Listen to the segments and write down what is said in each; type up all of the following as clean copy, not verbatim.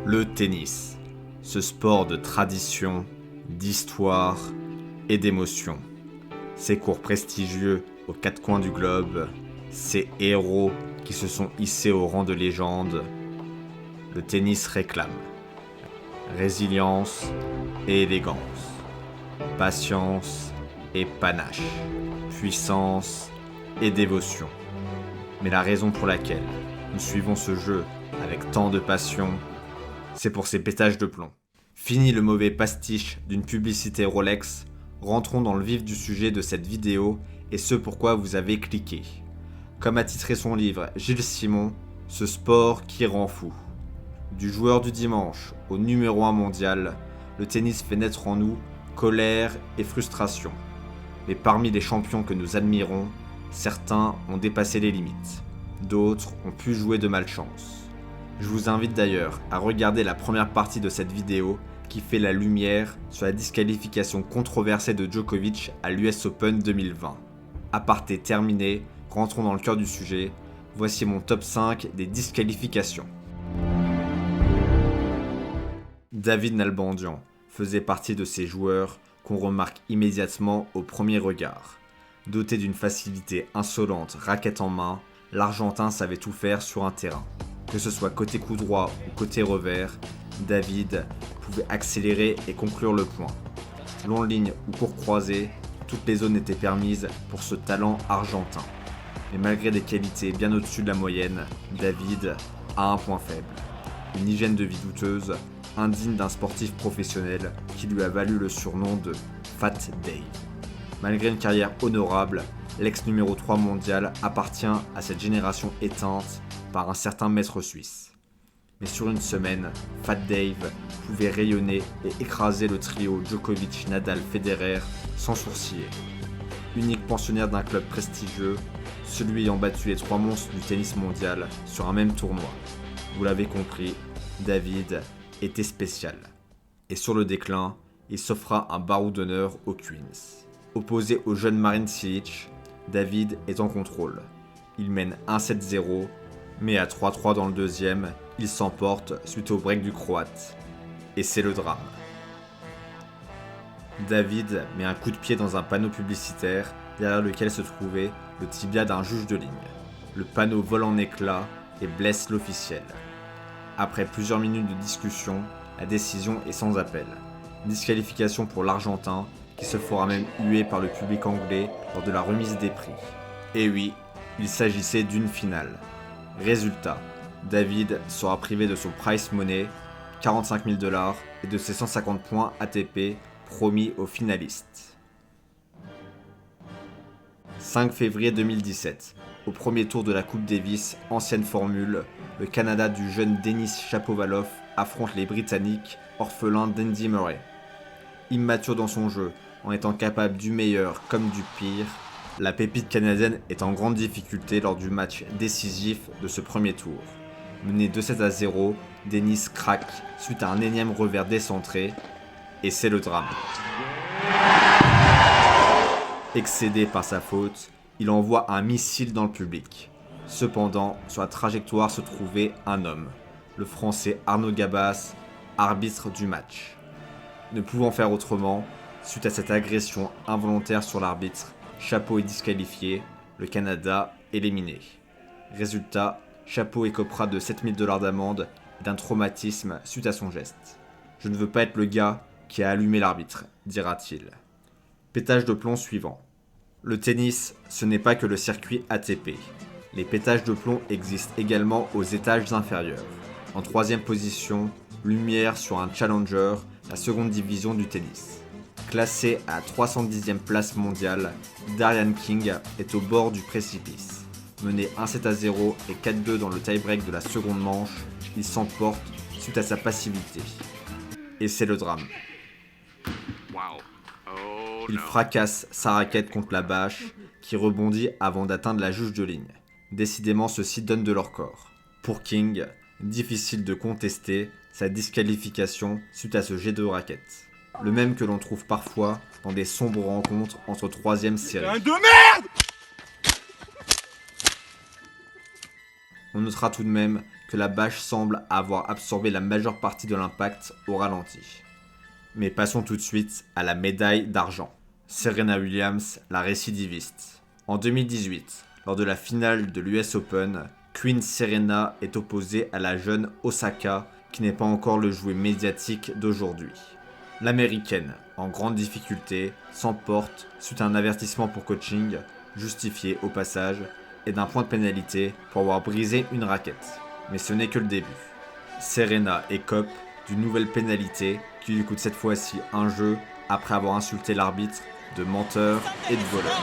Le tennis, ce sport de tradition, d'histoire et d'émotion. Ses cours prestigieux aux quatre coins du globe, ses héros qui se sont hissés au rang de légende. Le tennis réclame résilience et élégance, patience et panache, puissance et dévotion. Mais la raison pour laquelle nous suivons ce jeu avec tant de passion, c'est pour ses pétages de plomb. Fini le mauvais pastiche d'une publicité Rolex, rentrons dans le vif du sujet de cette vidéo et ce pourquoi vous avez cliqué. Comme a titré son livre Gilles Simon, ce sport qui rend fou. Du joueur du dimanche au numéro 1 mondial, le tennis fait naître en nous colère et frustration. Mais parmi les champions que nous admirons, certains ont dépassé les limites, d'autres ont pu jouer de malchance. Je vous invite d'ailleurs à regarder la première partie de cette vidéo qui fait la lumière sur la disqualification controversée de Djokovic à l'US Open 2020. Aparté terminé, rentrons dans le cœur du sujet, voici mon top 5 des disqualifications. David Nalbandian faisait partie de ces joueurs qu'on remarque immédiatement au premier regard. Doté d'une facilité insolente, raquette en main, l'Argentin savait tout faire sur un terrain. Que ce soit côté coup droit ou côté revers, David pouvait accélérer et conclure le point. Long ligne ou court croisé, toutes les zones étaient permises pour ce talent argentin. Mais malgré des qualités bien au-dessus de la moyenne, David a un point faible. Une hygiène de vie douteuse, indigne d'un sportif professionnel qui lui a valu le surnom de Fat Dave. Malgré une carrière honorable, l'ex numéro 3 mondial appartient à cette génération éteinte par un certain maître suisse. Mais sur une semaine, Fat Dave pouvait rayonner et écraser le trio Djokovic, Nadal, Federer sans sourciller. Unique pensionnaire d'un club prestigieux, celui ayant battu les 3 monstres du tennis mondial sur un même tournoi. Vous l'avez compris, David était spécial. Et sur le déclin, il s'offra un barreau d'honneur aux Queens. Opposé au jeune Marin Cilic, David est en contrôle. Il mène 1-7-0, mais à 3-3 dans le deuxième, il s'emporte suite au break du Croate. Et c'est le drame. David met un coup de pied dans un panneau publicitaire derrière lequel se trouvait le tibia d'un juge de ligne. Le panneau vole en éclats et blesse l'officiel. Après plusieurs minutes de discussion, la décision est sans appel. Disqualification pour l'Argentin, qui se fera même huer par le public anglais lors de la remise des prix. Et oui, il s'agissait d'une finale. Résultat, David sera privé de son prize money, 45 000 $, et de ses 150 points ATP promis aux finalistes. 5 février 2017, au premier tour de la Coupe Davis, ancienne formule, le Canada du jeune Denis Shapovalov affronte les Britanniques orphelins d'Andy Murray. Immature dans son jeu, en étant capable du meilleur comme du pire, la pépite canadienne est en grande difficulté lors du match décisif de ce premier tour. Mené 2-7-0, Denis craque suite à un énième revers décentré, et c'est le drame. Excédé par sa faute, il envoie un missile dans le public. Cependant, sur la trajectoire se trouvait un homme, le Français Arnaud Gabas, arbitre du match. Ne pouvant faire autrement, suite à cette agression involontaire sur l'arbitre, Chapeau est disqualifié, le Canada éliminé. Résultat, Chapeau écopera de 7 000 $ d'amende et d'un traumatisme suite à son geste. Je ne veux pas être le gars qui a allumé l'arbitre, dira-t-il. Pétage de plomb suivant. Le tennis, ce n'est pas que le circuit ATP. Les pétages de plomb existent également aux étages inférieurs. En 3e position, lumière sur un challenger, la seconde division du tennis. Classé à 310e place mondiale, Darian King est au bord du précipice. Mené 1-7-0 et 4-2 dans le tie-break de la seconde manche, il s'emporte suite à sa passivité. Et c'est le drame. Il fracasse sa raquette contre la bâche, qui rebondit avant d'atteindre la juge de ligne. Décidément, ceux-ci donnent de leur corps. Pour King, difficile de contester sa disqualification suite à ce jet de raquette. Le même que l'on trouve parfois dans des sombres rencontres entre 3e séries. On notera tout de même que la bâche semble avoir absorbé la majeure partie de l'impact au ralenti. Mais passons tout de suite à la médaille d'argent. Serena Williams, la récidiviste. En 2018, lors de la finale de l'US Open, Queen Serena est opposée à la jeune Osaka, qui n'est pas encore le jouet médiatique d'aujourd'hui. L'américaine, en grande difficulté, s'emporte suite à un avertissement pour coaching, justifié au passage, et d'un point de pénalité pour avoir brisé une raquette. Mais ce n'est que le début. Serena écope d'une nouvelle pénalité qui lui coûte cette fois-ci un jeu après avoir insulté l'arbitre de menteur et de voleur.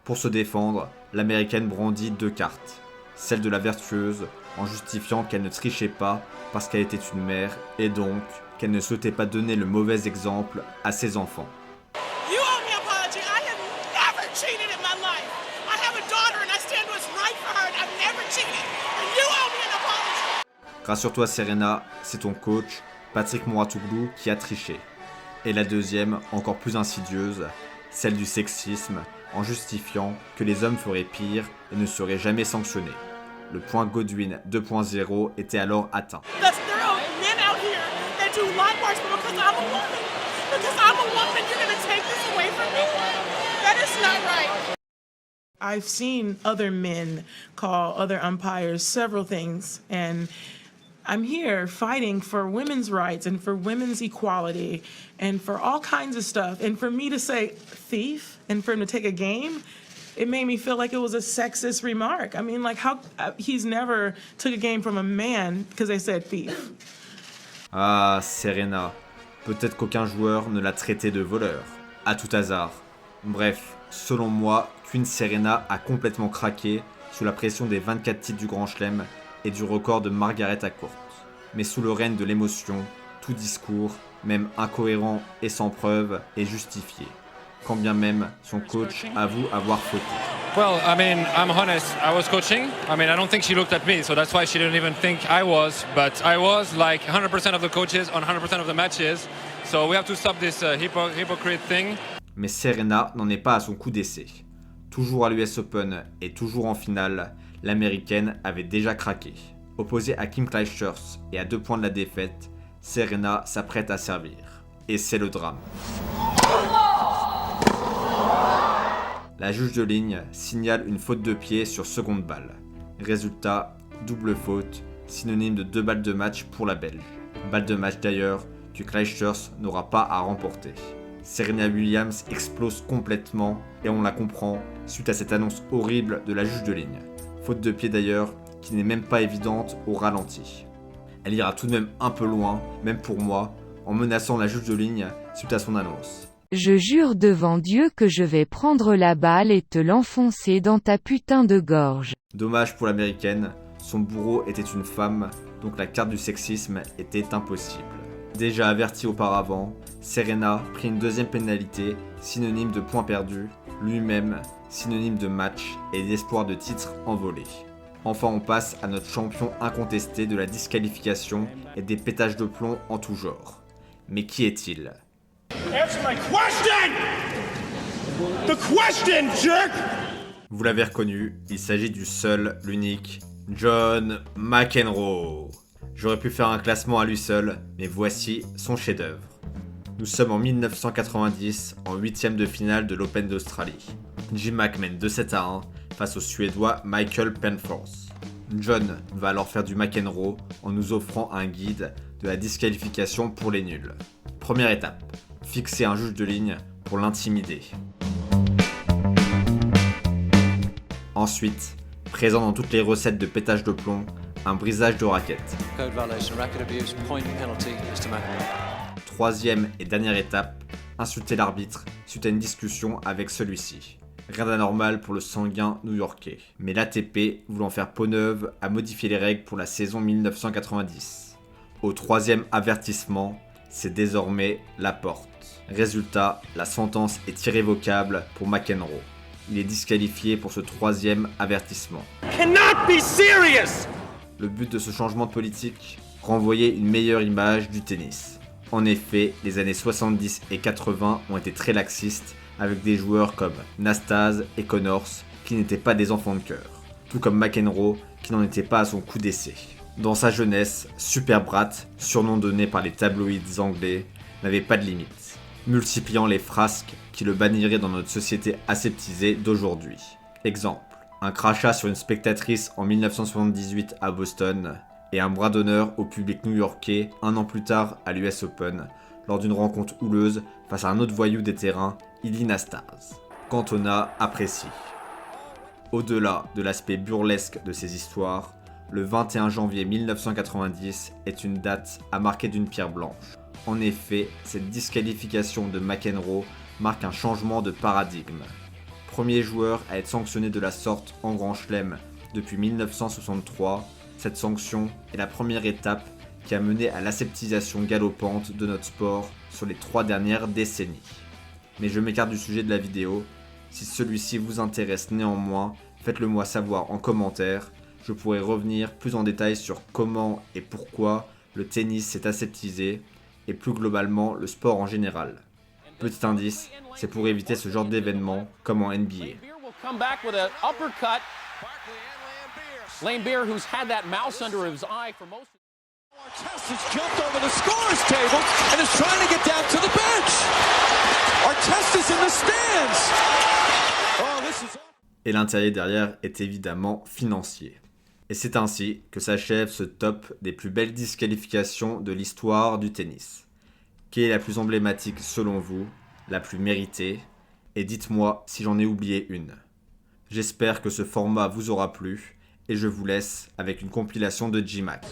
Pour se défendre, l'américaine brandit 2 cartes. Celle de la vertueuse, en justifiant qu'elle ne trichait pas parce qu'elle était une mère et donc qu'elle ne souhaitait pas donner le mauvais exemple à ses enfants. Rassure-toi Serena, c'est ton coach, Patrick Mouratoglou, qui a triché. Et la deuxième, encore plus insidieuse, celle du sexisme, en justifiant que les hommes feraient pire et ne seraient jamais sanctionnés. Le point Godwin 2.0 était alors atteint. I've seen other men call other umpires several things, and I'm here fighting for women's rights and for women's equality and for all kinds of stuff. And for me to say thief and for him to take a game, it made me feel like it was a sexist remark. I mean, like how he's never took a game from a man because they said thief. Ah, Serena. Peut-être qu'aucun joueur ne l'a traité de voleur. À tout hasard. Bref, selon moi, Queen Serena a complètement craqué sous la pression des 24 titres du Grand Chelem et du record de Margaret Court. Mais sous le règne de l'émotion, tout discours, même incohérent et sans preuve, est justifié. Quand bien même son coach avoue avoir fauté. Well, I mean, I'm honest. I was coaching. I mean, I don't think she looked at me, so that's why she didn't even think I was. But I was like 100% of the coaches on 100% of the matches. So we have to stop this hypocrite thing. Mais Serena n'en est pas à son coup d'essai. Toujours à l'US Open et toujours en finale, l'américaine avait déjà craqué. Opposée à Kim Clijsters et à 2 points de la défaite, Serena s'apprête à servir. Et c'est le drame. La juge de ligne signale une faute de pied sur seconde balle. Résultat, double faute, synonyme de 2 balles de match pour la Belge. Balle de match d'ailleurs que Clijsters n'aura pas à remporter. Serena Williams explose complètement et on la comprend suite à cette annonce horrible de la juge de ligne. Faute de pied d'ailleurs qui n'est même pas évidente au ralenti. Elle ira tout de même un peu loin, même pour moi, en menaçant la juge de ligne suite à son annonce. Je jure devant Dieu que je vais prendre la balle et te l'enfoncer dans ta putain de gorge. Dommage pour l'américaine, son bourreau était une femme, donc la carte du sexisme était impossible. Déjà averti auparavant, Serena prit une deuxième pénalité, synonyme de points perdus, lui-même synonyme de match et d'espoir de titre envolé. Enfin on passe à notre champion incontesté de la disqualification et des pétages de plomb en tout genre. Mais qui est-il ? Answer my question! The question, jerk! Vous l'avez reconnu, il s'agit du seul, l'unique, John McEnroe. J'aurais pu faire un classement à lui seul, mais voici son chef-d'œuvre. Nous sommes en 1990, en 8ème de finale de l'Open d'Australie. Jim Mack mène 2-7-1 face au Suédois Michael Penforth. John va alors faire du McEnroe en nous offrant un guide de la disqualification pour les nuls. Première étape, fixer un juge de ligne pour l'intimider. Ensuite, présent dans toutes les recettes de pétage de plomb, un brisage de raquette. Troisième et dernière étape, insulter l'arbitre suite à une discussion avec celui-ci. Rien d'anormal pour le sanguin new-yorkais. Mais l'ATP, voulant faire peau neuve, a modifié les règles pour la saison 1990. Au troisième avertissement, c'est désormais la porte. Résultat, la sentence est irrévocable pour McEnroe. Il est disqualifié pour ce troisième avertissement. Cannot be serious! Le but de ce changement de politique ? Renvoyer une meilleure image du tennis. En effet, les années 70 et 80 ont été très laxistes avec des joueurs comme Nastase et Connors qui n'étaient pas des enfants de cœur, tout comme McEnroe qui n'en était pas à son coup d'essai. Dans sa jeunesse, Super Brat, surnom donné par les tabloïds anglais, n'avait pas de limite, multipliant les frasques qui le banniraient dans notre société aseptisée d'aujourd'hui. Exemple, un crachat sur une spectatrice en 1978 à Boston et un bras d'honneur au public new-yorkais un an plus tard à l'US Open lors d'une rencontre houleuse face à un autre voyou des terrains, Ilie Nastase. Cantona apprécie. Au-delà de l'aspect burlesque de ces histoires, le 21 janvier 1990 est une date à marquer d'une pierre blanche. En effet, cette disqualification de McEnroe marque un changement de paradigme. Premier joueur à être sanctionné de la sorte en Grand Chelem depuis 1963, cette sanction est la première étape qui a mené à l'aseptisation galopante de notre sport sur les 3 dernières décennies. Mais je m'écarte du sujet de la vidéo. Si celui-ci vous intéresse néanmoins, faites-le moi savoir en commentaire. Je pourrai revenir plus en détail sur comment et pourquoi le tennis s'est aseptisé et plus globalement le sport en général. Petit indice, c'est pour éviter ce genre d'événements comme en NBA. Lambeer, who's had that mouse under his eye for most. Artest has jumped over the scorer's table and is trying to get down to the bench. Artest is in the stands. Oh, this is... Et l'intérêt derrière est évidemment financier. Et c'est ainsi que s'achève ce top des plus belles disqualifications de l'histoire du tennis. Quelle est la plus emblématique selon vous, la plus méritée? Et dites-moi si j'en ai oublié une. J'espère que ce format vous aura plu. Et je vous laisse avec une compilation de J-Mac.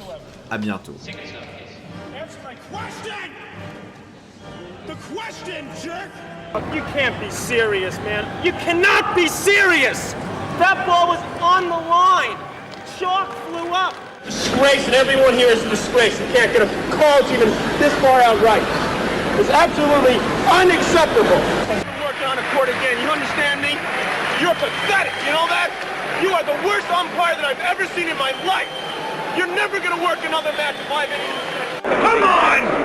À bientôt. Answer my question! The question, jerk! You can't be serious, man. You cannot be serious! That ball was on the line. Chalk flew up. Disgrace, and everyone here is a disgrace. You can't get a call even this far out right. It's absolutely unacceptable. I'm working on a court again. You understand me? You're pathetic. You know that? You are the worst umpire that I've ever seen in my life. You're never going to work another match 5 innings. Come on!